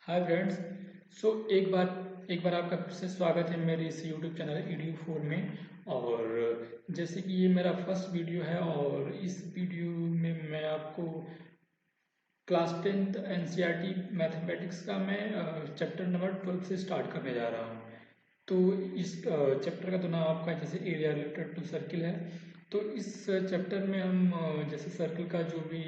Hi friends. एक बार आपका फिर से स्वागत है मेरे इस यूट्यूब चैनल edu4 में। और जैसे कि ये मेरा फर्स्ट वीडियो है और इस वीडियो में मैं आपको क्लास 10th एनसीईआरटी मैथमेटिक्स का मैं चैप्टर नंबर 12 से स्टार्ट करने जा रहा हूँ। तो इस चैप्टर का तो नाम आपका जैसे एरिया रिलेटेड टू सर्किल है। तो इस चैप्टर में हम जैसे सर्किल का जो भी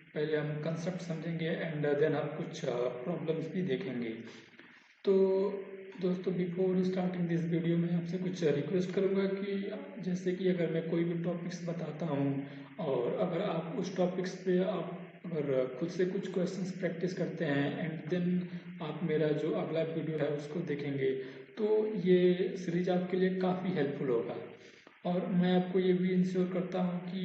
पहले हम कंसेप्ट समझेंगे एंड देन हम कुछ प्रॉब्लम्स भी देखेंगे। तो दोस्तों, बिफोर स्टार्टिंग दिस वीडियो में आपसे कुछ रिक्वेस्ट करूंगा कि जैसे कि अगर मैं कोई भी टॉपिक्स बताता हूं और अगर आप उस टॉपिक्स पे आप अगर खुद से कुछ क्वेश्चंस प्रैक्टिस करते हैं एंड देन आप मेरा जो अगला वीडियो है उसको देखेंगे तो ये सीरीज आपके लिए काफ़ी हेल्पफुल होगा। और मैं आपको ये भी इंश्योर करता हूँ कि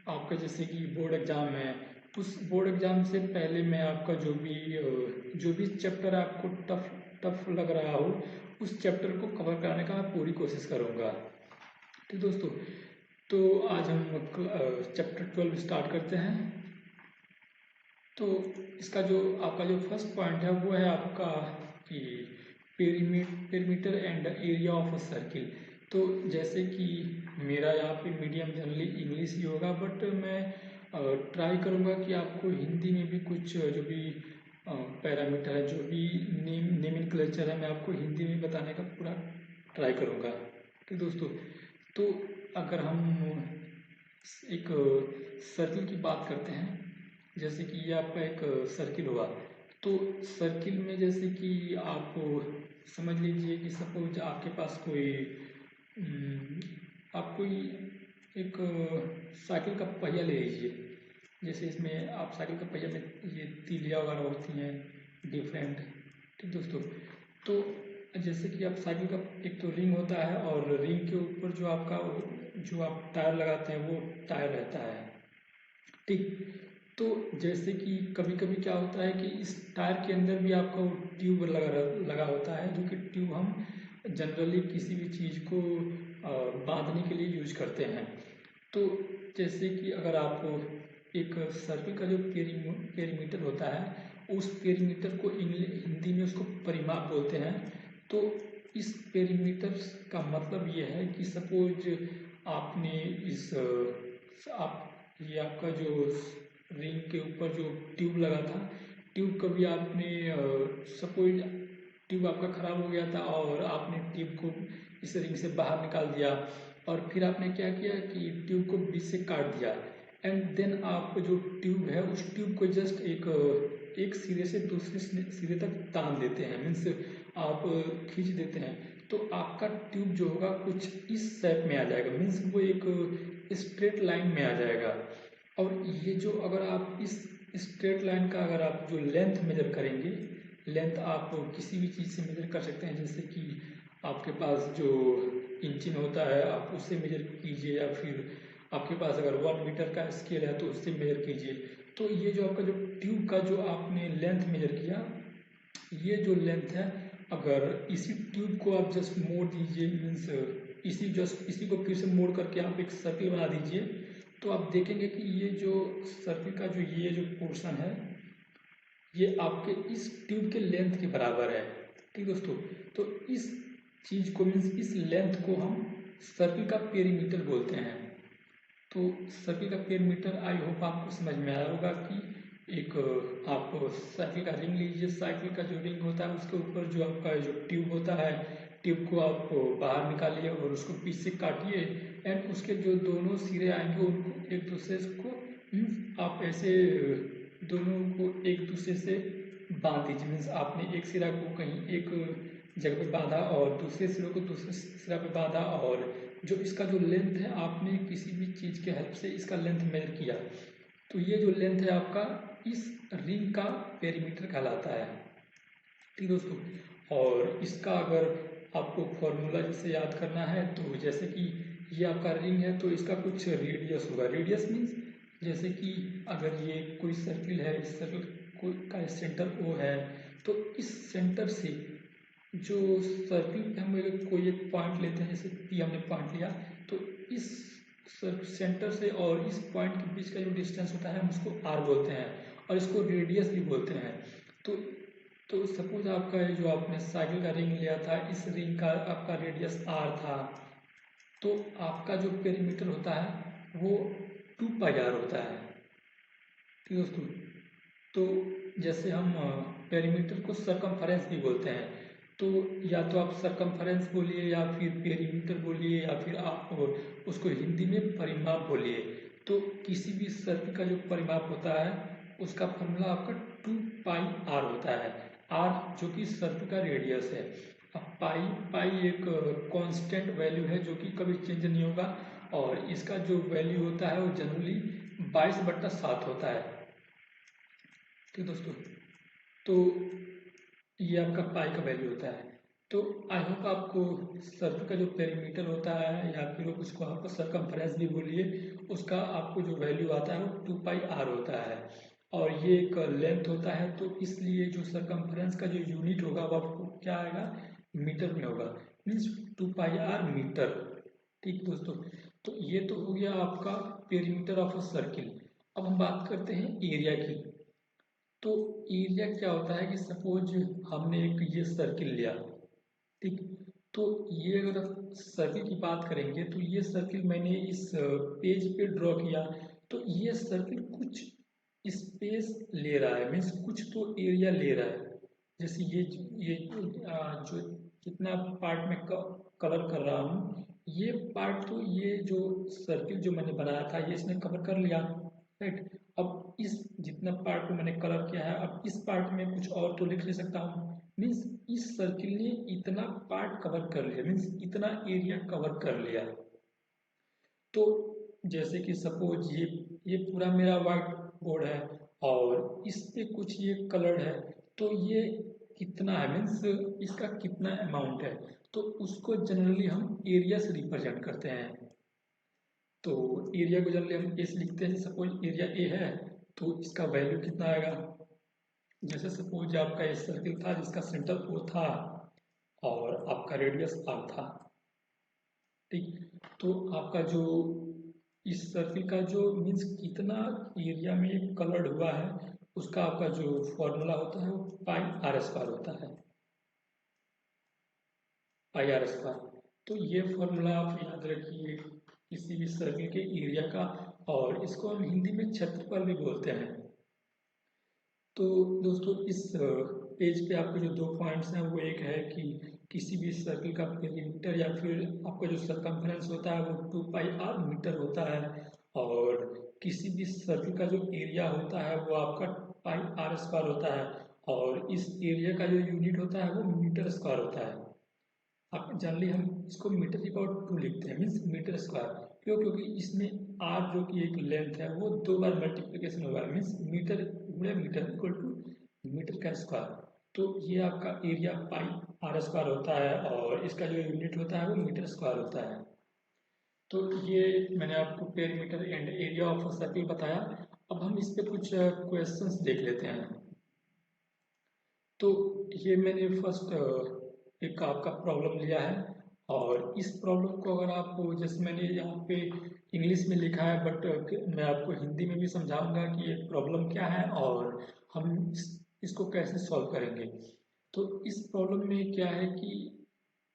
आपका जैसे कि बोर्ड एग्ज़ाम है, उस बोर्ड एग्ज़ाम से पहले मैं आपका जो भी चैप्टर आपको टफ टफ लग रहा हो उस चैप्टर को कवर कराने का मैं पूरी कोशिश करूँगा। ठीक दोस्तों, तो आज हम चैप्टर 12 स्टार्ट करते हैं। तो इसका जो आपका जो फर्स्ट पॉइंट है वो है आपका कि perimeter and area of a circle. तो जैसे कि मेरा यहाँ पे मीडियम जनरली इंग्लिश ही होगा, बट मैं ट्राई करूँगा कि आपको हिंदी में भी कुछ जो भी पैरामीटर है, जो भी नेमिनक्लेचर है, मैं आपको हिंदी में बताने का पूरा ट्राई करूँगा। ठीक दोस्तों, तो अगर हम एक सर्किल की बात करते हैं, जैसे कि ये आपका एक सर्किल हुआ। तो सर्किल में जैसे कि आप समझ लीजिए कि सपोज आपके पास कोई आप कोई एक साइकिल का पहिया ले लीजिए। जैसे इसमें आप साइकिल का पहिया में ये तीलियाँ वगैरह होती हैं डिफरेंट। ठीक दोस्तों, तो जैसे कि आप साइकिल का एक तो रिंग होता है और रिंग के ऊपर जो आप टायर लगाते हैं वो टायर रहता है। ठीक, तो जैसे कि कभी कभी क्या होता है कि इस टायर के अंदर भी आपका वो ट्यूब लगा होता है, जो कि ट्यूब हम जनरली किसी भी चीज़ को बांधने के लिए यूज करते हैं। तो जैसे कि अगर आप एक सर्किल का जो पेरीमीटर होता है उस पेरीमीटर को हिंदी में उसको परिमाप बोलते हैं। तो इस पेरीमीटर का मतलब ये है कि सपोज आपने इस आप ये आपका जो रिंग के ऊपर जो ट्यूब लगा था, ट्यूब कभी आपने सपोज ट्यूब आपका ख़राब हो गया था और आपने ट्यूब को इस रिंग से बाहर निकाल दिया और फिर आपने क्या किया कि ट्यूब को बीच से काट दिया एंड देन आप जो ट्यूब है उस ट्यूब को जस्ट एक सिरे से दूसरे सिरे तक तान देते हैं, मीन्स आप खींच देते हैं। तो आपका ट्यूब जो होगा कुछ इस शेप में आ जाएगा, मीन्स वो एक स्ट्रेट लाइन में आ जाएगा। और ये जो अगर आप इस स्ट्रेट लाइन का अगर आप जो लेंथ मेजर करेंगे, लेंथ आप किसी भी चीज़ से मेजर कर सकते हैं। जैसे कि आपके पास जो इंचिन होता है आप उससे मेजर कीजिए, या फिर आपके पास अगर 1 मीटर का स्केल है तो उससे मेजर कीजिए। तो ये जो आपका जो ट्यूब का जो आपने लेंथ मेजर किया, ये जो लेंथ है, अगर इसी ट्यूब को आप जस्ट मोड़ दीजिए, मीन्स इसी को फिर से मोड़ करके आप एक सर्किल बना दीजिए, तो आप देखेंगे कि ये जो सर्किल का ये जो पोर्शन है ये आपके इस ट्यूब के लेंथ के बराबर है। ठीक दोस्तों, तो इस चीज़ को मीन्स इस लेंथ को हम सर्किल का पेरीमीटर बोलते हैं। तो सर्किल का पेरीमीटर आई होप आपको समझ में आया होगा कि एक आप साइकिल का रिंग लीजिए, साइकिल का जो रिंग होता है उसके ऊपर जो आपका जो ट्यूब होता है, ट्यूब को आप बाहर निकालिए और उसको बीच से काटिए एंड उसके जो दोनों सिरे आएंगे उनको एक दूसरे को आप ऐसे दोनों को एक दूसरे से बांध दीजिए। मीन्स आपने एक सिरा को कहीं एक जगह पे बांधा और दूसरे सिरे को दूसरे सिरा पे बांधा, और जो इसका जो लेंथ है आपने किसी भी चीज़ के हेल्प से इसका लेंथ मेजर किया, तो ये जो लेंथ है आपका इस रिंग का पेरीमीटर कहलाता है। ठीक दोस्तों, और इसका अगर आपको फॉर्मूला जैसे याद करना है तो जैसे कि ये आपका रिंग है तो इसका कुछ रेडियस होगा। रेडियस मीन्स जैसे कि अगर ये कोई सर्किल है, इस सर्किल का सेंटर O है, तो इस सेंटर से जो सर्किल पे हम कोई एक पॉइंट लेते हैं, जैसे P हमने पॉइंट लिया, तो इस सेंटर से और इस पॉइंट के बीच का जो डिस्टेंस होता है हम उसको R बोलते हैं और इसको रेडियस भी बोलते हैं। तो तो सपोज आपका ये जो आपने साइकिल का रिंग लिया था, इस रिंग का आपका रेडियस r था, तो आपका जो पेरीमीटर होता है वो 2πr होता है। ठीक दोस्तों, तो जैसे हम पेरीमीटर को सरकमफेरेंस भी बोलते हैं, तो या तो आप सरकमफेरेंस बोलिए या फिर पेरीमीटर बोलिए या फिर आप उसको हिंदी में परिमाप बोलिए। तो किसी भी सर्कल का जो परिमाप होता है उसका फॉर्मूला आपका 2πr होता है। r जो कि सर्कल का रेडियस है। अब पाई एक कांस्टेंट वैल्यू है जो कि कभी चेंज नहीं होगा, और इसका जो वैल्यू होता है वो जनरली 22/7 होता है। ठीक दोस्तों, तो ये आपका पाई का वैल्यू होता है। तो आई होप आपको सर्कल का जो पेरीमीटर होता है या फिर उसको आप सरकमफेरेंस भी बोलिए, उसका आपको जो वैल्यू आता है वो 2πr होता है, और ये एक लेंथ होता है। तो इसलिए जो सरकमफेरेंस का जो यूनिट होगा वो आपको क्या आएगा, मीटर में होगा, मीन्स 2πr मीटर। ठीक दोस्तों, तो ये तो हो गया आपका पेरीमीटर ऑफ अ सर्किल। अब हम बात करते हैं एरिया की। तो एरिया क्या होता है कि सपोज हमने एक ये सर्किल लिया, ठीक, तो ये अगर सर्किल की बात करेंगे तो ये सर्किल मैंने इस पेज पे ड्रॉ किया, तो ये सर्किल कुछ स्पेस ले रहा है, मीन्स कुछ तो एरिया ले रहा है। जैसे ये जो जितना पार्ट में कवर कर रहा हूँ, ये पार्ट तो ये जो सर्किल जो मैंने बनाया था ये इसने कवर कर लिया, राइट। अब इस जितना पार्ट को मैंने कलर किया है, अब इस पार्ट में कुछ और तो लिख ले सकता हूँ, मीन्स इस सर्किल ने इतना पार्ट कवर कर लिया, मीन्स इतना एरिया कवर कर लिया। तो जैसे कि सपोज ये पूरा मेरा व्हाइट बोर्ड है और इस पे कुछ ये कलर्ड है, तो ये कितना है, मीन्स इसका कितना अमाउंट है, तो उसको जनरली हम एरिया से रिप्रेजेंट करते हैं। तो एरिया को जनरली हम ए से लिखते हैं। सपोज एरिया ए है तो इसका वैल्यू कितना आएगा, जैसे सपोज आपका ये सर्किल था जिसका सेंटर O था और आपका रेडियस R था, ठीक। तो आपका जो इस सर्किल का जो मीन्स कितना एरिया में कलर्ड हुआ है उसका आपका जो फॉर्मूला होता है वो πr² होता है, πr²। तो ये फॉर्मूला आप याद रखिए किसी भी सर्किल के एरिया का, और इसको हम हिंदी में क्षेत्रफल भी बोलते हैं। तो दोस्तों इस पेज पे आपके जो 2 पॉइंट्स हैं वो एक है कि किसी भी सर्किल का पेरीमीटर या फिर आपका जो सरकमफेरेंस होता है वो 2πr मीटर होता है, और किसी भी सर्किल का जो एरिया होता है वो आपका πr² होता है, और इस एरिया का जो यूनिट होता है वो मीटर स्क्वायर होता है। आप जनरली हम इसको मीटर की पावर 2 लिखते हैं, मीन्स मीटर स्क्वायर। क्यों, क्योंकि इसमें r जो कि एक लेंथ है वो 2 बार मल्टीप्लिकेशन होगा, मीन्स मीटर गुणे मीटर इक्वल टू मीटर का स्क्वायर। तो ये आपका एरिया πr² होता है और इसका जो यूनिट होता है वो मीटर स्क्वायर होता है। तो ये मैंने आपको perimeter and area of circle बताया। अब हम इस पे कुछ क्वेश्चंस देख लेते हैं। तो ये मैंने फर्स्ट एक आपका प्रॉब्लम लिया है, और इस प्रॉब्लम को अगर आप, जैसे मैंने यहाँ पे इंग्लिश में लिखा है बट मैं आपको हिंदी में भी समझाऊंगा कि ये प्रॉब्लम क्या है और हम इसको कैसे सॉल्व करेंगे। तो इस प्रॉब्लम में क्या है कि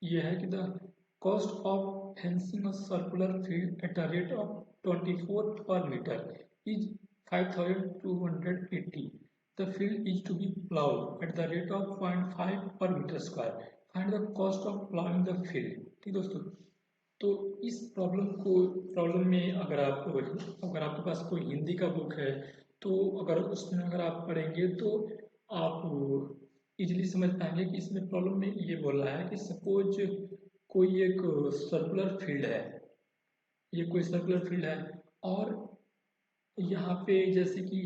यह है कि the cost of fencing a circular field at a rate of 24 पर metre is 5280। The field is to be plowed at the rate of 0.5 per meter square. Find the cost of plowing the field. ठीक दोस्तों, तो इस problem में अगर आपके पास कोई हिंदी का बुक है तो अगर उसमें अगर आप पढ़ेंगे तो आप इजीली समझ पाएंगे कि इसमें प्रॉब्लम में ये बोल रहा है कि सपोज कोई एक सर्कुलर फील्ड है, ये कोई सर्कुलर फील्ड है, और यहाँ पे जैसे कि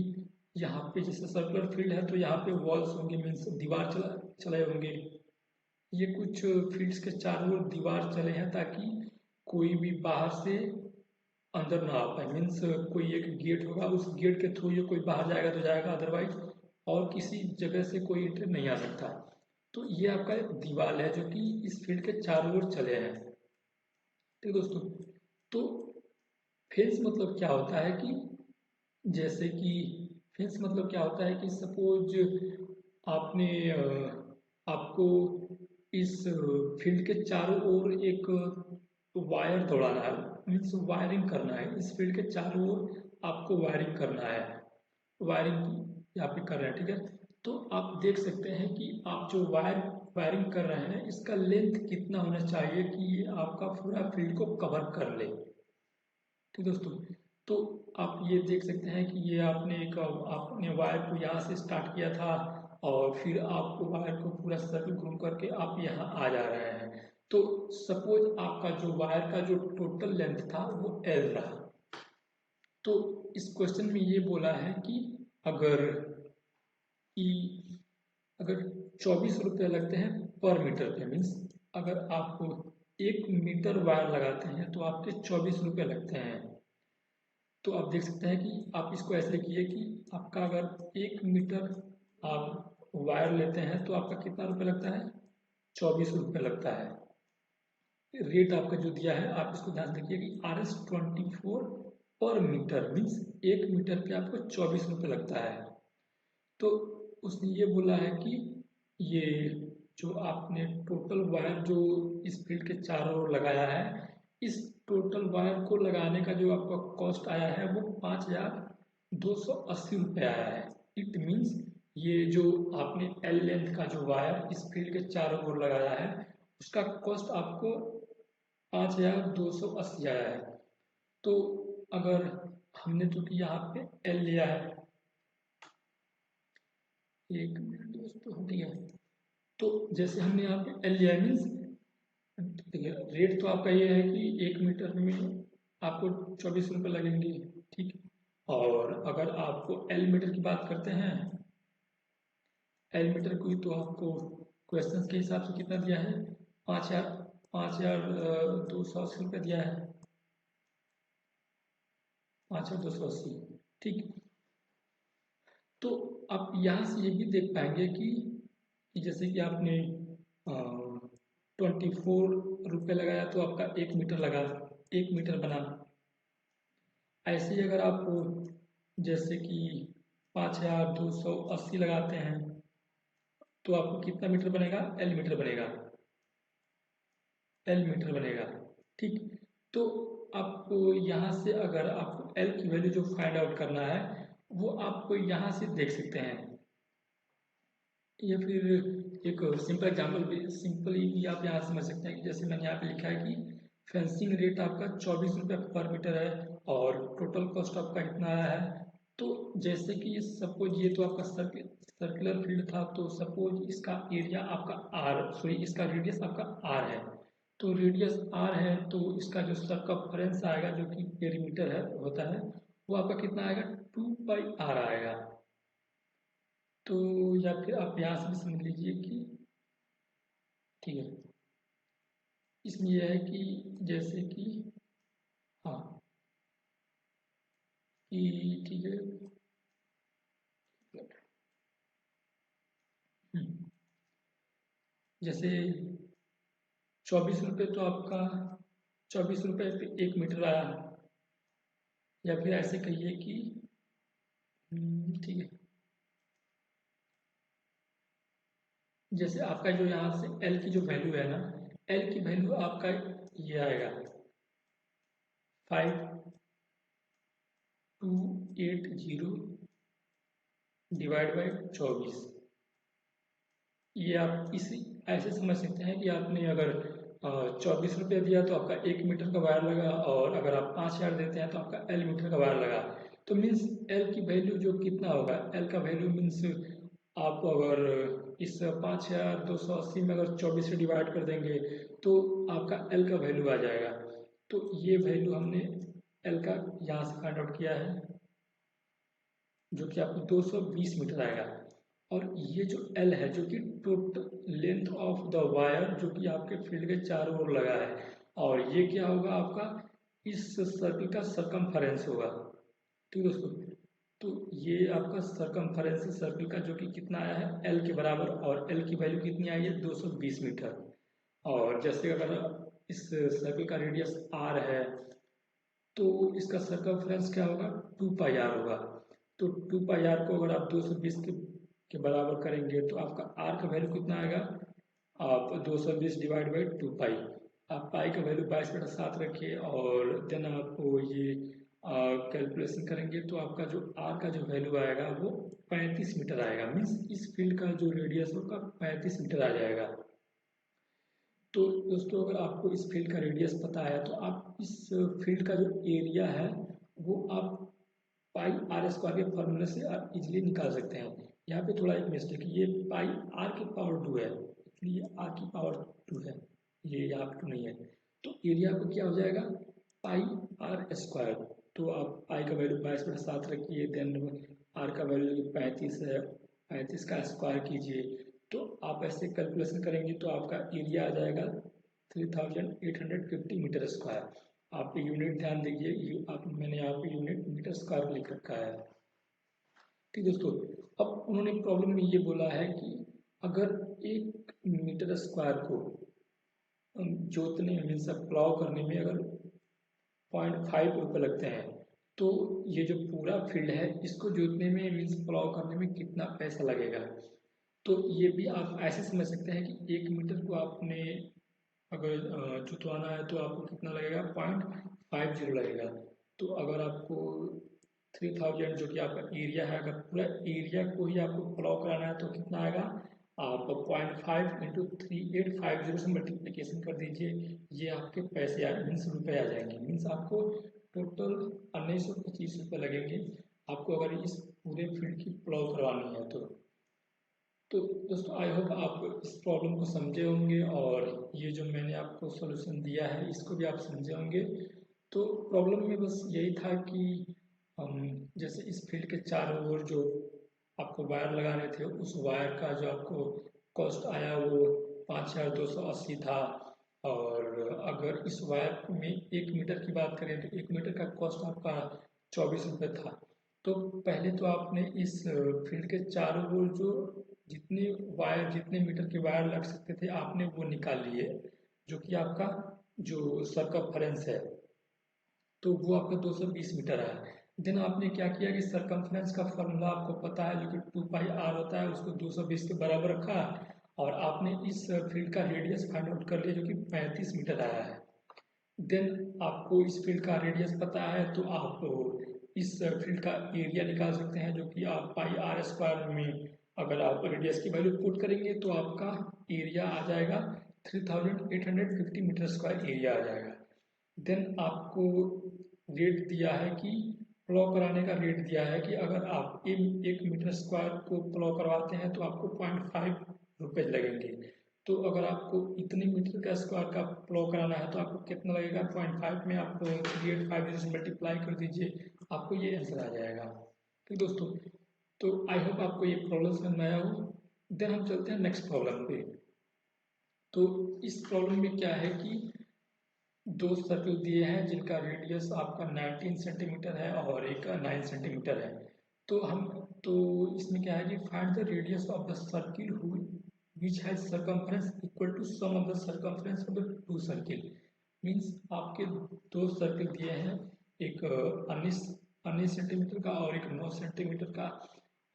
यहाँ पे जैसे सर्कुलर फील्ड है तो यहाँ पे वॉल्स होंगे, मीन्स दीवार चले होंगे। ये कुछ फील्ड्स के चारों ओर दीवार चले हैं ताकि कोई भी बाहर से अंदर ना आ पाए, मीन्स कोई एक गेट होगा, उस गेट के थ्रू ये कोई बाहर जाएगा तो जाएगा, अदरवाइज और किसी जगह से कोई एंटर नहीं आ सकता। तो ये आपका एक दीवार है जो कि इस फील्ड के चारों ओर चले हैं। ठीक दोस्तों, तो फेंस मतलब क्या होता है कि जैसे कि फेंस मतलब क्या होता है कि सपोज आपने आपको इस फील्ड के चारों ओर एक वायर दौड़ाना है, मीन्स वायरिंग करना है। इस फील्ड के चारों ओर आपको वायरिंग करना है, वायरिंग यहाँ पे कर रहे हैं, ठीक है। तो आप देख सकते हैं कि आप जो वायरिंग कर रहे हैं इसका लेंथ कितना होना चाहिए कि ये आपका पूरा फील्ड को कवर कर ले। तो दोस्तों, तो आप ये देख सकते हैं कि ये आपने वायर को यहाँ से स्टार्ट किया था और फिर आप वायर को पूरा सर्कल घूम करके आप यहाँ आ जा रहे हैं। तो सपोज आपका जो वायर का जो टोटल लेंथ था वो L रहा। तो इस क्वेश्चन में ये बोला है कि अगर ई अगर 24 रुपये लगते हैं पर मीटर पे, मीन्स अगर आप 1 मीटर वायर लगाते हैं तो आपके 24 रुपये लगते हैं। तो आप देख सकते हैं कि आप इसको ऐसे लिखिए कि आपका अगर 1 मीटर आप वायर लेते हैं तो आपका कितना रुपये लगता है, 24 रुपये लगता है। रेट आपका जो दिया है आप इसको ध्यान रखिए कि RS24 पर मीटर, मीन्स 1 मीटर पे आपको 24 रुपये लगता है। तो उसने ये बोला है कि ये जो आपने टोटल वायर जो इस फील्ड के चारों ओर लगाया है, इस टोटल वायर को लगाने का जो आपका कॉस्ट आया है वो 5280 रुपये आया है। इट मीन्स ये जो आपने L लेंथ का जो वायर इस फील्ड के चारों ओर लगाया है उसका कॉस्ट आपको 5280 आया है। तो अगर हमने तो यहाँ पे L लिया है, एक मिनट दोस्तों हो गया। तो जैसे हमने यहाँ पे L लिया है, मीन्स देखिए रेट तो आपका ये है कि 1 मीटर में आपको 24 रुपये लगेंगे, ठीक। और अगर आपको L मीटर की बात करते हैं, L मीटर की तो आपको क्वेश्चन के हिसाब से कितना दिया है, 5280 दिया है, 5280, ठीक। तो आप यहाँ से ये भी देख पाएंगे कि जैसे कि आपने 24 रुपये लगाया तो आपका 1 मीटर लगा, 1 मीटर बना। ऐसे ही अगर आप जैसे कि 5280 लगाते हैं तो आपको कितना मीटर बनेगा, L मीटर बनेगा, L मीटर बनेगा, ठीक। तो आपको यहाँ से अगर आपको L की वैल्यू जो फाइंड आउट करना है वो आपको यहाँ से देख सकते हैं, या फिर एक सिंपल एग्जाम्पल भी, सिंपली भी आप यहाँ समझ सकते हैं कि जैसे मैंने यहाँ पे लिखा है कि फेंसिंग रेट आपका 24 रुपये पर मीटर है और टोटल कॉस्ट आपका इतना आया है। तो जैसे कि सपोज ये तो आपका सर्कुलर फील्ड था, तो सपोज इसका एरिया आपका इसका रेडियस आपका आर है। तो रेडियस आर है तो इसका जो सरकमफ्रेंस आएगा जो कि पेरीमीटर है होता है वो आपका कितना आएगा, 2πr आएगा। तो या फिर आप यहाँ से भी समझ लीजिए कि ठीक है, इसमें यह है कि जैसे कि हाँ कि ठीक है, जैसे 24 रुपये तो आपका 24 रुपये पे 1 मीटर आया, या फिर ऐसे कहिए कि ठीक है, जैसे आपका जो यहाँ से L की जो वैल्यू है ना, L की वैल्यू आपका ये आएगा 5280 डिवाइड बाई 24। ये आप इसी ऐसे समझ सकते हैं कि आपने अगर 24 रुपये दिया तो आपका 1 मीटर का वायर लगा, और अगर आप 5000 देते हैं तो आपका L मीटर का वायर लगा। तो मीन्स L की वैल्यू जो कितना होगा, L का वैल्यू मीन्स आप अगर इस 5280 में अगर 24 से डिवाइड कर देंगे तो आपका L का वैल्यू आ जाएगा। तो ये वैल्यू हमने L का यहाँ से फाइंड आउट किया है जो कि आपको 220 मीटर आएगा। और ये जो L है जो कि total length of the wire जो कि आपके फील्ड के चारों ओर लगा है, और ये क्या होगा आपका इस सर्कल का सरकमफेरेंस होगा। ठीक दोस्तों, तो ये आपका सरकमफेरेंस सर्कल का जो कि कितना आया है L के बराबर, और L की वैल्यू कितनी आई है 220 मीटर। और जैसे अगर इस सर्कल का रेडियस R है तो इसका सर्कमफेरेंस क्या होगा, 2πr होगा। तो 2πr को अगर आप 220 के के बराबर करेंगे तो आपका आर का वैल्यू कितना आएगा, आप 220 डिवाइड बाई 2 पाई, आप पाई का वैल्यू 22/7 रखिए और देन आप ये कैलकुलेशन करेंगे तो आपका जो आर का जो वैल्यू आएगा वो 35 मीटर आएगा। मीन्स इस फील्ड का जो रेडियस होगा 35 मीटर आ जाएगा। तो दोस्तों अगर आपको इस फील्ड का रेडियस पता है तो आप इस फील्ड का जो एरिया है वो आप पाई आर स्क्वायर के फॉर्मूले से आप इजीली निकाल सकते हैं। यहाँ पे थोड़ा एक मिस्टेक, ये पाई आर की पावर 2 है, इसलिए आर की पावर 2 है, ये यहाँ पे 2 नहीं है। तो एरिया को क्या हो जाएगा, पाई आर स्क्वायर। तो आप पाई का वैल्यू 22/7 रखिए, देन आर का वैल्यू 35 है, 35 का स्क्वायर कीजिए। तो आप ऐसे कैलकुलेशन करेंगे तो आपका एरिया आ जाएगा 3850 मीटर स्क्वायर। आप यूनिट ध्यान दीजिए, आप मैंने यहाँ पे यूनिट मीटर स्क्वायर लिख रखा है। ठीक दोस्तों, अब उन्होंने प्रॉब्लम में ये बोला है कि अगर 1 मीटर स्क्वायर को जोतने में सब प्लाव करने में अगर 0.5 रुपये लगते हैं तो ये जो पूरा फील्ड है इसको जोतने में मीन्स प्लाव करने में कितना पैसा लगेगा। तो ये भी आप ऐसे समझ सकते हैं कि 1 मीटर को आपने अगर जुतवाना है तो आपको कितना लगेगा, 0.50 लगेगा। तो अगर आपको 3000 जो कि आपका एरिया है, अगर पूरा एरिया को ही आपको प्लाव कराना है तो कितना आएगा, आप 0.5 इंटू 3850 से मल्टीप्लीकेशन कर दीजिए, ये आपके पैसे मीन्स रुपये आ जाएंगे। मीन्स आपको टोटल 1925 रुपये लगेंगे आपको अगर इस पूरे फील्ड की प्लाव करवानी है तो दोस्तों आई होप आप इस प्रॉब्लम को समझे होंगे और ये जो मैंने आपको सॉल्यूशन दिया है इसको भी आप समझे होंगे। तो प्रॉब्लम में बस यही था कि हम जैसे इस फील्ड के चारों ओर जो आपको वायर लगाने थे उस वायर का जो आपको कॉस्ट आया वो 5280 था। और अगर इस वायर में 1 मीटर की बात करें तो 1 मीटर का कॉस्ट आपका 24 रुपये था। तो पहले तो आपने इस फील्ड के चारों ओर जो जितने वायर जितने मीटर के वायर लग सकते थे आपने वो निकाल लिए, जो कि आपका जो सरकमफेरेंस है तो वो आपका 220 मीटर है। देन आपने क्या किया कि सरकमफेरेंस का फॉर्मूला आपको पता है जो कि 2 पाई आर होता है, उसको 220 के बराबर रखा और आपने इस फील्ड का रेडियस फाइंड आउट कर लिया जो कि 35 मीटर आया है। देन आपको इस फील्ड का रेडियस पता है तो आप इस फील्ड का एरिया निकाल सकते हैं जो कि आप पाई आर स्क्वायर में अगर आप रेडियस की वैल्यू पुट करेंगे तो आपका एरिया आ जाएगा 3850 मीटर स्क्वायर एरिया आ जाएगा। देन आपको रेट दिया है कि प्लॉ कराने का रेट दिया है कि अगर आप 1 मीटर स्क्वायर को प्लॉ करवाते हैं तो आपको 0.5 रुपये लगेंगे। तो अगर आपको इतने मीटर का स्क्वायर का प्लॉ कराना है तो आपको कितना लगेगा, 0.5 में आप 3850 से मल्टीप्लाई कर दीजिए, आपको ये आंसर आ जाएगा। ठीक दोस्तों, तो आई होप आपको ये प्रॉब्लम समझ में आया हो। देन हम चलते हैं नेक्स्ट प्रॉब्लम पे। तो इस प्रॉब्लम में क्या है कि दो सर्कल दिए हैं जिनका रेडियस आपका 19 सेंटीमीटर है और एक 9 सेंटीमीटर है। तो इसमें क्या है कि find the radius of the circle which has circumference equal to sum of the circumference of the two circle। Means आपके दो सर्कल दिए हैं, एक 19 सेंटीमीटर का और एक 9 सेंटीमीटर का।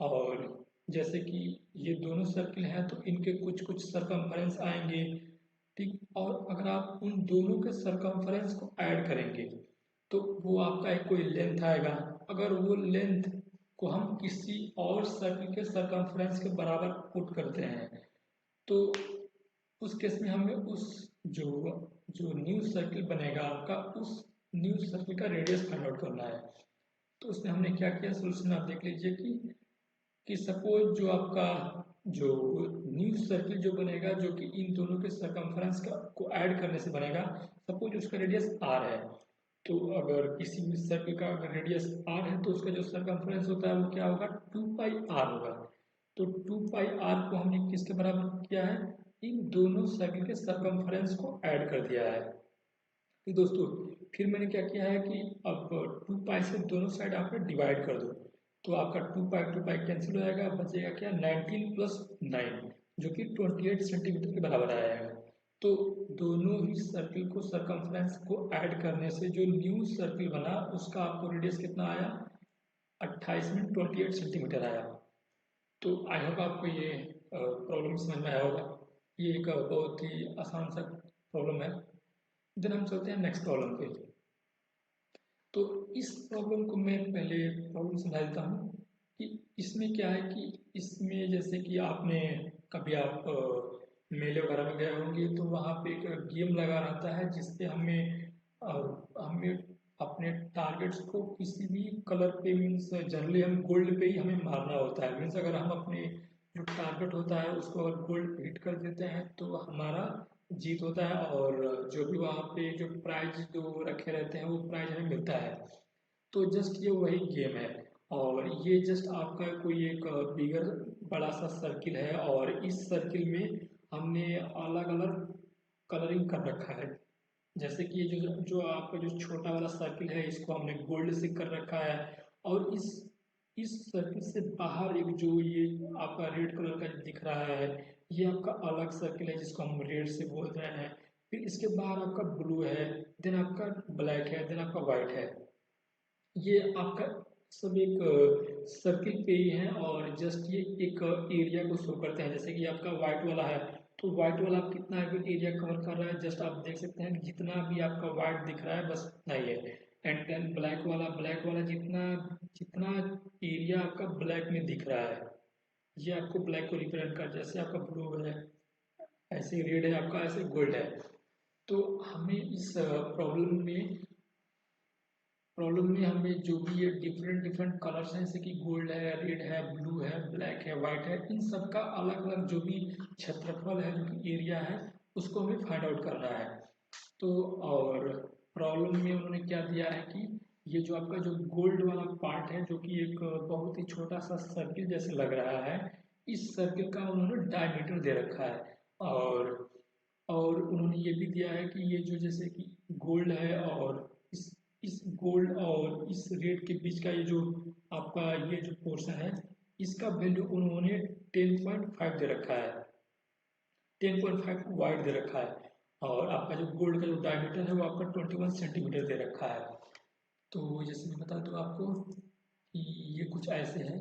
और जैसे कि ये दोनों सर्किल हैं तो इनके कुछ कुछ सरकमफेरेंस आएंगे, ठीक। और अगर आप उन दोनों के सरकमफेरेंस को ऐड करेंगे तो वो आपका एक कोई लेंथ आएगा। अगर वो लेंथ को हम किसी और सर्किल के सरकमफेरेंस के बराबर पुट करते हैं तो उस केस में हमें उस जो जो न्यू सर्किल बनेगा आपका उस न्यू सर्किल का रेडियस फाइंड आउट करना है। तो उसमें हमने क्या किया, सोल्यूशन आप देख लीजिए कि सपोज जो आपका जो न्यू सर्किल जो बनेगा जो कि इन दोनों के सरकमफेरेंस का को ऐड करने से बनेगा, सपोज उसका रेडियस आर है। तो अगर किसी भी सर्किल का अगर रेडियस आर है तो उसका जो सरकमफेरेंस होता है वो क्या होगा, 2 पाई आर होगा। तो 2 पाई आर को हमने किसके बराबर किया है, इन दोनों सर्किल के सरकमफेरेंस को ऐड कर दिया है। तो दोस्तों फिर मैंने क्या किया है कि अब 2 पाई से दोनों साइड आप डिवाइड कर दो तो आपका 2 पाई कैंसिल हो जाएगा, बचेगा क्या 19 प्लस 9 जो कि 28 सेंटीमीटर के बराबर आएगा। तो दोनों ही सर्किल को सरकमफेरेंस को ऐड करने से जो न्यू सर्किल बना उसका आपको रेडियस कितना आया, 28 में 28 सेंटीमीटर आया। तो आई होप आपको ये प्रॉब्लम समझ में आया होगा। ये एक बहुत ही आसान सा प्रॉब्लम है। देन हम चलते हैं नेक्स्ट प्रॉब्लम पे। तो इस प्रॉब्लम को मैं पहले प्रॉब्लम समझा देता हूँ कि इसमें क्या है कि इसमें जैसे कि आपने कभी आप मेले वगैरह में गए होंगे तो वहाँ पे एक गेम लगा रहता है जिसपे हमें अपने टारगेट्स को किसी भी कलर पे मीन्स जनरली हम गोल्ड पे ही हमें मारना होता है। मीन्स अगर हम अपने जो टारगेट होता है उसको अगर गोल्ड पे हिट कर देते हैं तो हमारा जीत होता है और जो भी वहाँ पे जो प्राइज जो रखे रहते हैं वो प्राइज हमें मिलता है। तो जस्ट ये वही गेम है और ये जस्ट आपका कोई एक बिगर बड़ा सा सर्किल है और इस सर्किल में हमने अलग अलग कलरिंग कर रखा है। जैसे कि ये जो जो आपका जो छोटा वाला सर्किल है इसको हमने गोल्ड से कर रखा है और इस सर्किल से बाहर एक जो ये आपका रेड कलर का दिख रहा है ये आपका अलग सर्किल है जिसको हम रेड से बोल रहे हैं। फिर इसके बाहर आपका ब्लू है, देन आपका ब्लैक है, देन आपका व्हाइट है। ये आपका सब एक सर्किल पे ही है और जस्ट ये एक एरिया को शो करते हैं। जैसे कि आपका व्हाइट वाला है तो व्हाइट वाला आप कितना एरिया कवर कर रहा है जस्ट आप देख सकते हैं कि जितना भी आपका व्हाइट दिख रहा है बस उतना ही है। एंड देन ब्लैक वाला जितना जितना एरिया आपका ब्लैक में दिख रहा है ये आपको ब्लैक को रिप्रेजेंट कर, जैसे आपका ब्लू है ऐसे रेड है आपका ऐसे गोल्ड है। तो हमें इस प्रॉब्लम में हमें जो भी ये डिफरेंट डिफरेंट कलर्स हैं जैसे कि गोल्ड है, रेड है, ब्लू है, ब्लैक है, वाइट है, इन सब का अलग अलग जो भी क्षेत्रफल है जो कि एरिया है उसको हमें फाइंड आउट करना है। तो और प्रॉब्लम में उन्होंने क्या दिया है कि ये जो आपका जो गोल्ड वाला पार्ट है जो कि एक बहुत ही छोटा सा सर्किल जैसे लग रहा है इस सर्किल का उन्होंने डायमीटर दे रखा है। और उन्होंने ये भी दिया है कि ये जो जैसे कि गोल्ड है और इस गोल्ड और इस रेड के बीच का ये जो आपका ये जो पोर्शन है इसका वैल्यू उन्होंने 10.5 दे रखा है। 10.5 वाइड दे रखा है और आपका जो गोल्ड का जो डायमीटर है वो आपका 21 सेंटीमीटर दे रखा है। तो जैसे मैं बता दूँ आपको कि ये कुछ ऐसे है।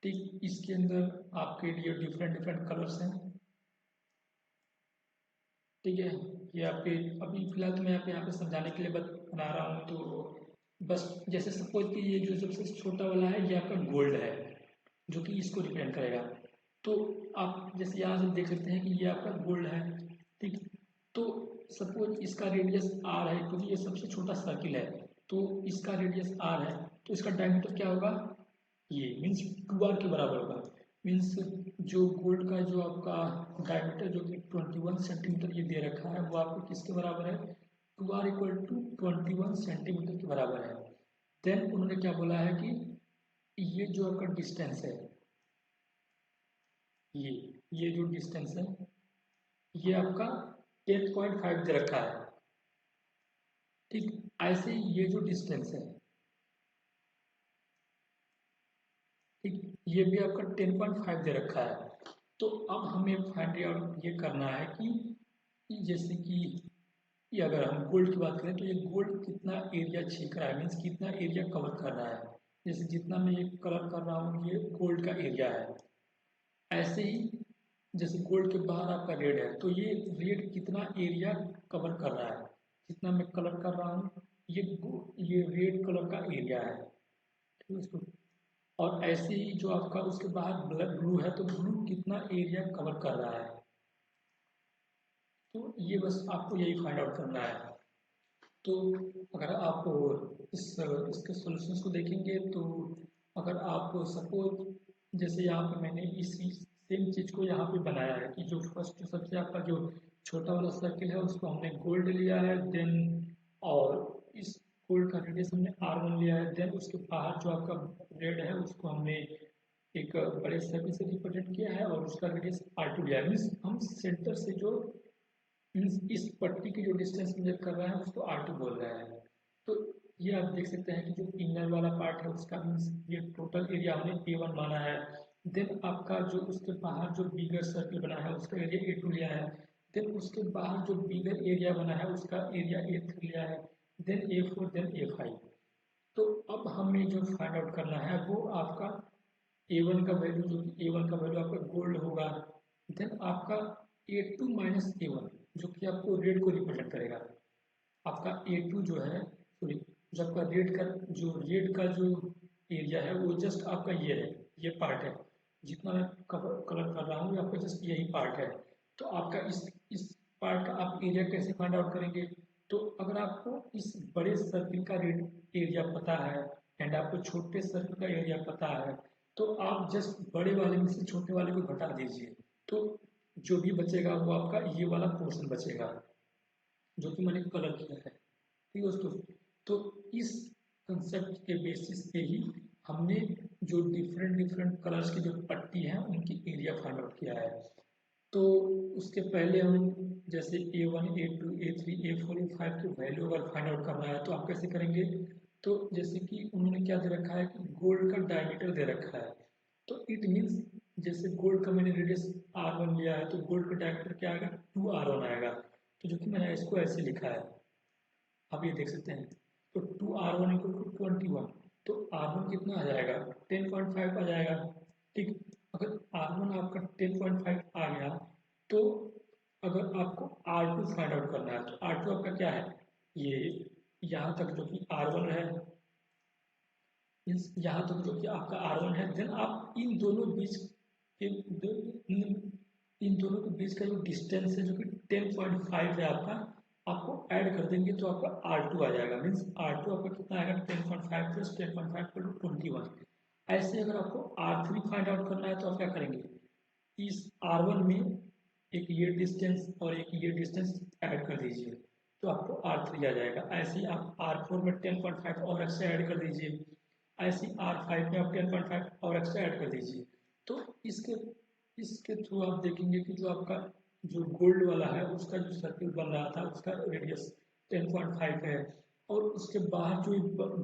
ठीक इसके अंदर आपके लिए डिफरेंट डिफरेंट कलर्स हैं। ठीक है, ये आपके अभी फिलहाल तो मैं यहाँ पे समझाने के लिए बना रहा हूँ। तो बस जैसे सपोज कि ये जो सबसे छोटा वाला है ये आपका गोल्ड है जो कि इसको रिप्रेजेंट करेगा। तो आप जैसे यहाँ से देख सकते हैं कि ये आपका गोल्ड है। ठीक, तो सपोज इसका रेडियस आर है क्योंकि ये सबसे छोटा सर्किल है तो इसका रेडियस आर है तो इसका डायमीटर क्या होगा, ये मीन्स 2r के बराबर होगा। मीन्स जो गोल्ड का जो आपका डायमीटर जो कि 21 सेंटीमीटर ये दे रखा है वो आपको किसके बराबर है, 2r इक्वल टू 21 सेंटीमीटर के बराबर है। देन उन्होंने क्या बोला है कि ये जो आपका डिस्टेंस है ये ये जो डिस्टेंस है ये आपका 10.5 दे रखा है। ठीक, ऐसे ही ये जो डिस्टेंस है ठीक ये भी आपका 10.5 दे रखा है। तो अब हमें फाइंड आउट ये करना है कि जैसे कि ये अगर हम गोल्ड की बात करें तो ये गोल्ड कितना एरिया छेक रहा है, मीन्स कितना एरिया कवर कर रहा है। जैसे जितना मैं ये कलर कर रहा हूँ ये गोल्ड का एरिया है। ऐसे ही जैसे गोल्ड के बाहर आपका रेड है तो ये रेड कितना एरिया कवर कर रहा है, जितना मैं कलर कर रहा हूँ ये रेड कलर का एरिया है। ठीक है इसको, और ऐसे ही जो आपका उसके बाहर ब्लू है तो ब्लू कितना एरिया कवर कर रहा है। तो ये बस आपको यही फाइंड आउट करना है। तो अगर आप इसके सॉल्यूशंस को देखेंगे तो अगर आप सपोज जैसे यहाँ पे मैंने इसी सेम चीज़ को यहाँ पे बनाया है कि जो फर्स्ट सबसे आपका जो छोटा वाला सर्किल है उसको हमने गोल्ड लिया है। देन और इस गोल्ड का रेडियस हमने R1 लिया है। देन उसके बाहर जो आपका रेड है उसको हमने एक बड़े सर्किल से रिप्रेजेंट किया है और उसका रेडियस R2 लिया है। मीन्स हम सेंटर से जो मीन्स इस पट्टी की जो डिस्टेंस मेजर कर रहा है उसको R2 बोल रहा है। तो ये आप देख सकते हैं कि जो इनर वाला पार्ट है उसका मीन्स ये टोटल एरिया हमने A1 माना है। देन आपका जो उसके बाहर जो बिगर सर्किल बना है उसका एरिया A2 लिया है। देन उसके बाहर जो बिगर एरिया बना है उसका एरिया A3 लिया है। Then A4 then A5। तो अब हमें जो फाइंड आउट करना है वो आपका A1 का वैल्यू जो कि A1 का वैल्यू आपका गोल्ड होगा, देन आपका A2 माइनस A1 जो कि आपको रेड को रिप्रेजेंट करेगा। आपका A2 जो है, सॉरी, जो आपका रेड का जो एरिया है वो जस्ट आपका ये है, ये पार्ट है। जितना मैं कलर कर रहा हूँ ये आपका जस्ट यही पार्ट है। तो आपका इस पार्ट का आप एरिया कैसे फाइंड आउट करेंगे? तो अगर आपको इस बड़े सर्किल का रेड एरिया पता है एंड आपको छोटे सर्किल का एरिया पता है, तो आप जस्ट बड़े वाले में से छोटे वाले को घटा दीजिए, तो जो भी बचेगा वो आपका ये वाला पोर्शन बचेगा जो कि मैंने कलर किया है। ठीक दोस्तों, तो इस कंसेप्ट के बेसिस पे ही हमने जो डिफरेंट डिफरेंट कलर्स की जो पट्टी है उनकी एरिया फाइंड आउट किया है। तो उसके पहले हम जैसे A1 A2 A3 A4 A5 की वैल्यू अगर फाइंड आउट करना है तो आप कैसे करेंगे? तो जैसे कि उन्होंने क्या दे रखा है कि गोल्ड का डायमीटर दे रखा है, तो इट मीन्स जैसे गोल्ड का मैंने रेडियस R1 लिया है तो गोल्ड का डायमीटर क्या आएगा? 2R1 आएगा। तो जो कि मैंने इसको ऐसे लिखा है, आप ये देख सकते हैं। तो 2R1 इक्वल टू 21, तो R1 कितना आ जाएगा? 10.5 आ जाएगा। ठीक, अगर R1 आपका 10.5 आ गया तो अगर आपको R2 फाइंड आउट करना है तो R2 आपका क्या है? ये यहाँ तक जो कि R1 है, यहाँ तक जो कि आपका R1 है, देन आप इन दोनों बीच के इन दोनों के बीच का जो डिस्टेंस है जो कि 10.5 है आपका, आपको ऐड कर देंगे तो आपका R2 आ जाएगा। मीन्स R2 आपका कितना आएगा? 10.5 प्लस 10.5 पर 21। ऐसे अगर आपको R3 फाइंड आउट करना है तो आप क्या करेंगे? इस R1 में एक ये डिस्टेंस और एक ये डिस्टेंस ऐड कर दीजिए तो आपको R3 आ जाएगा। ऐसे ही आप R4 में 10.5 और एक्स्ट्रा ऐड कर दीजिए, ऐसे ही R5 में आप 10.5 और एक्स्ट्रा ऐड कर दीजिए। तो इसके इसके थ्रू आप देखेंगे कि जो आपका जो गोल्ड वाला है उसका जो सर्किल बन रहा था उसका रेडियस 10.5 है, और उसके बाहर जो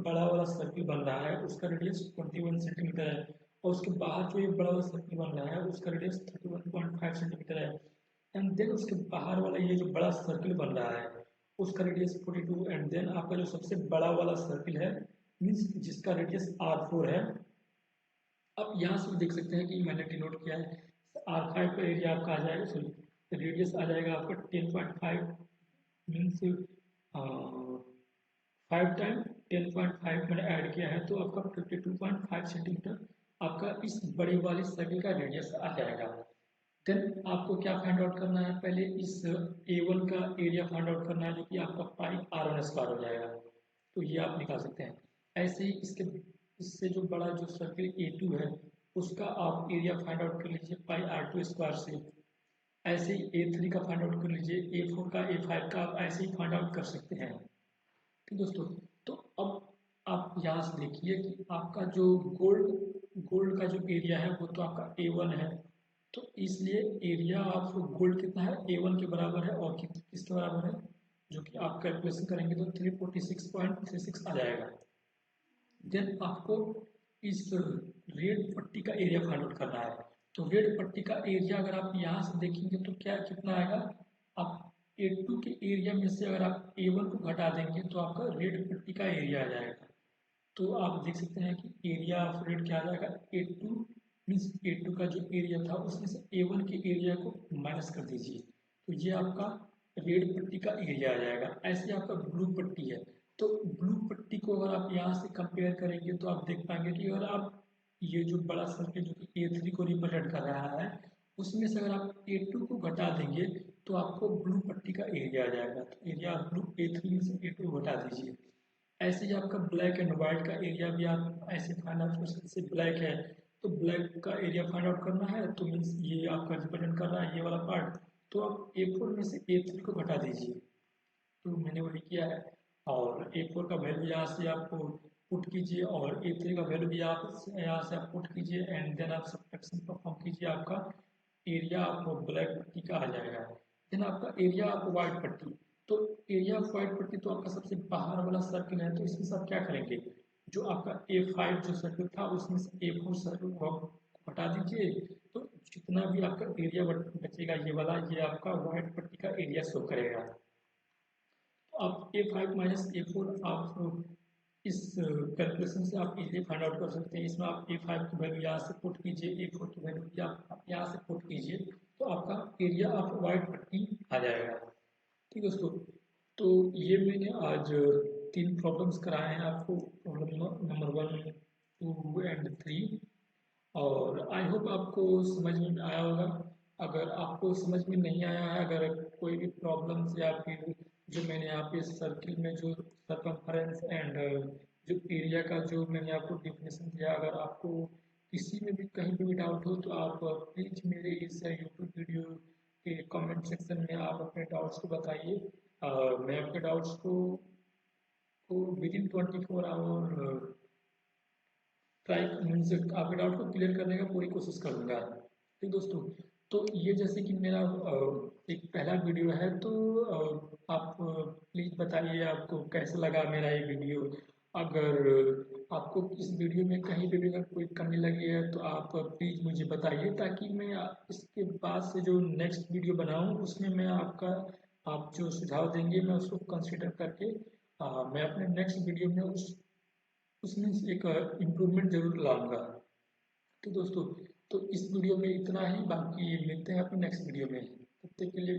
बड़ा वाला सर्किल बन रहा है उसका रेडियस 21 सेंटीमीटर है, और उसके बाहर जो ये बड़ा वाला सर्किल बन रहा है उसका रेडियस 31.5 सेंटीमीटर है। एंड देन उसके बाहर वाला ये जो बड़ा सर्किल बन रहा है उसका रेडियस 42, एंड देन आपका जो सबसे बड़ा वाला सर्किल है मीन्स जिसका रेडियस R4 है, आप यहाँ से देख सकते हैं कि मैंने डिनोट किया है। R5 का एरिया आपका आ जाएगा, सॉरी रेडियस आ जाएगा आपका 10.5 मीन्स 5 टाइम 10.5 मैंने ऐड किया है तो आपका 52.5 सेंटीमीटर आपका इस बड़ी वाली सर्किल का रेडियस आ जाएगा। देन आपको क्या फाइंड आउट करना है? पहले इस A1 का एरिया फाइंड आउट करना है जो कि आपका पाई R1 स्क्वायर हो जाएगा, तो ये आप निकाल सकते हैं। ऐसे ही इससे जो बड़ा जो सर्किल A2 है उसका आप एरिया फाइंड आउट कर लीजिए पाई R2 स्क्वायर से। ऐसे ही A3 का फाइंड आउट कर लीजिए, A4 का A5 का आप ऐसे ही फाइंड आउट कर सकते हैं। ठीक दोस्तों, तो अब आप यहाँ से देखिए कि आपका जो गोल्ड का जो एरिया है वो तो आपका A1 है, तो इसलिए एरिया ऑफ गोल्ड कितना है? A1 के बराबर है, और किसके बराबर है? जो कि आप कैलकुलेशन करेंगे तो 346.36 आ जाएगा। देन आपको इस रेड पट्टी का एरिया फाइंड आउट करना है। तो रेड पट्टी का एरिया अगर आप यहाँ से देखेंगे तो क्या कितना आएगा? आप A2 के एरिया में से अगर आप A1 को घटा देंगे तो आपका रेड पट्टी का एरिया आ जाएगा। तो आप देख सकते हैं कि एरिया ऑफ रेड क्या आ जाएगा? A2 मीन्स A2 का जो एरिया था उसमें से A1 के एरिया को माइनस कर दीजिए, तो ये आपका रेड पट्टी का एरिया आ जाएगा। ऐसे आपका ब्लू पट्टी है, तो ब्लू पट्टी को अगर आप यहाँ से कंपेयर करेंगे तो आप देख पाएंगे कि अगर आप ये जो बड़ा सर्किल जो कि A3 को रिप्रेजेंट कर रहा है उसमें से अगर आप A2 को घटा देंगे तो आपको ब्लू पट्टी का एरिया आ जाएगा। तो एरिया ब्लू A3 में से A2 घटा दीजिए। ऐसे ही आपका ब्लैक एंड व्हाइट का एरिया भी आप ऐसे फाइंड आउट कर सकते, जैसे ब्लैक है तो ब्लैक का एरिया फाइंड आउट करना है तो मीन्स ये आपका रिप्रेजेंट कर रहा है ये वाला पार्ट, तो आप A4 में से A3 को घटा दीजिए। तो मैंने वही किया है, और A4 का वैल्यू यहाँ से आप पुट कीजिए और A3 का वैल्यू भी आप यहाँ से आप पुट कीजिए, एंड देन आप सब्ट्रैक्शन परफॉर्म कीजिए, आपका एरिया आपको ब्लैक पट्टी का आ जाएगा। देन आपका एरिया ऑफ व्हाइट पट्टी, तो एरिया ऑफ व्हाइट पट्टी तो आपका सबसे बाहर वाला सर्किल है, तो इसमें से आप क्या करेंगे? जो आपका A5 जो सर्किल था उसमें से A4 सर्किल को आप हटा दीजिए, तो जितना भी आपका एरिया बचेगा ये वाला, ये आपका व्हाइट पट्टी का एरिया शो करेगा। तो आप A5 माइनस A4 आप इस कैलकुलेशन से आप इजीली फाइंड आउट कर सकते हैं। इसमें आप A5 की वैल्यू यहाँ से पुट कीजिए, A4 की वैल्यू आप यहाँ से पुट कीजिए, तो आपका एरिया ऑफ वाइट पट्टी आ जाएगा। ठीक है दोस्तों, तो ये मैंने आज 3 प्रॉब्लम्स कराए हैं आपको, प्रॉब्लम नंबर 1, 2 एंड 3, और आई होप आपको समझ में आया होगा। अगर आपको समझ में नहीं आया है, अगर कोई भी प्रॉब्लम्स या फिर जो मैंने यहाँ पे सर्किल में जो सरकमफेरेंस एंड जो एरिया का जो मैंने आपको डिफिनेशन दिया, अगर आपको किसी में भी कहीं पे भी डाउट हो तो आप प्लीज़ मेरे इस यूट्यूब वीडियो के कमेंट सेक्शन में आप अपने डाउट्स को बताइए। मैं आपके डाउट्स को within 24 hour try means आपके डाउट को क्लियर करने का पूरी कोशिश करूंगा। ठीक दोस्तों, तो ये जैसे कि मेरा एक पहला वीडियो है, तो आप प्लीज़ बताइए आपको कैसा लगा मेरा ये वीडियो। अगर आपको इस वीडियो में कहीं पे भी अगर कोई कमी लगी है तो आप प्लीज़ मुझे बताइए, ताकि मैं इसके बाद से जो नेक्स्ट वीडियो बनाऊं उसमें मैं आपका आप जो सुझाव देंगे मैं उसको कंसिडर करके मैं अपने नेक्स्ट वीडियो में उसमें एक इम्प्रूवमेंट जरूर लाऊंगा। तो दोस्तों, तो इस वीडियो में इतना ही, बाकी मिलते हैं अपने नेक्स्ट वीडियो में, तब तक के लिए